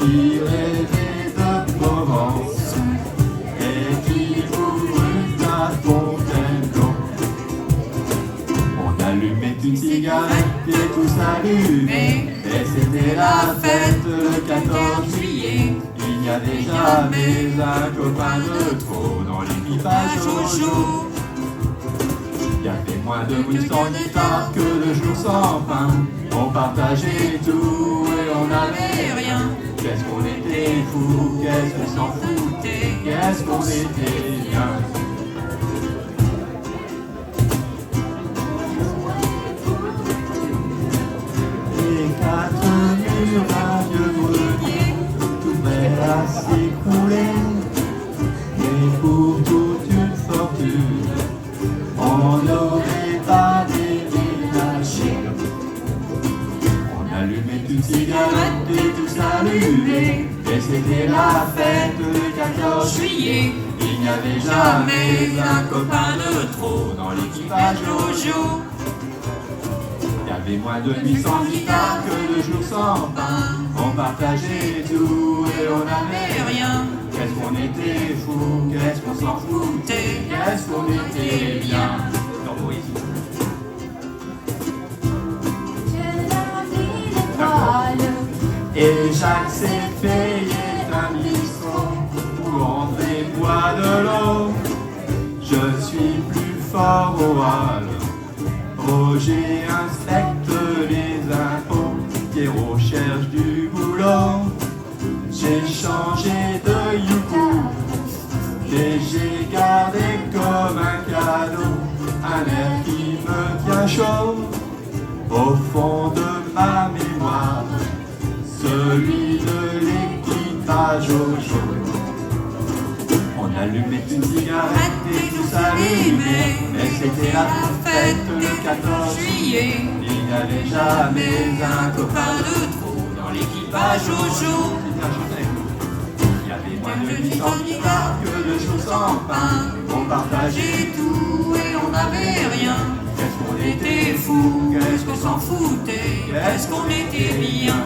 qui rêvait de Provence et qui voulut la fontaine d'eau. On allumait une cigarette et tous allumés, et c'était la fête le 14 juillet. Il n'y avait jamais un copain de trop dans l'équipage Jojo. Il y avait moins de bruit sans guitare que le jour sans pain. On partageait tout et on n'avait rien. Qu'est-ce qu'on était fous, qu'est-ce qu'on s'en foutait, qu'est-ce qu'on était bien. Les quatre murs d'un vieux grenier, tout prêt à s'écrouler. Et pour toute une fortune, on n'aurait pas déménagé. On allumait une cigarette et tous allumés, et c'était la fête le 14 juillet. Il n'y avait jamais un copain de trop dans l'équipage Jojo. Il y avait moins de nuits sans guitare que de jours sans pain. On partageait tout et on n'avait rien. Qu'est-ce qu'on était fous, qu'est-ce qu'on s'en foutait, qu'est-ce qu'on était bien. Dans Moïse. Et Jacques s'est payé un bistrot où André boit de l'eau. Je suis plus fort au hall. Roger inspecte les impôts. Pierrot cherche du boulot. J'ai changé de youcou et j'ai gardé comme un cadeau un air qui me tient chaud au fond de ma mémoire, celui de l'équipage Jojo. On allumait une cigarette et tous allumait, mais c'était la fête le 14 juillet. Il n'y avait jamais un copain de trop dans l'équipage Jojo. Il y avait moins de nuits sans guitare que de jours sans pain. On partageait tout et on n'avait rien. Qu'est-ce qu'on était fous, qu'est-ce qu'on s'en foutait, qu'est-ce qu'on était bien.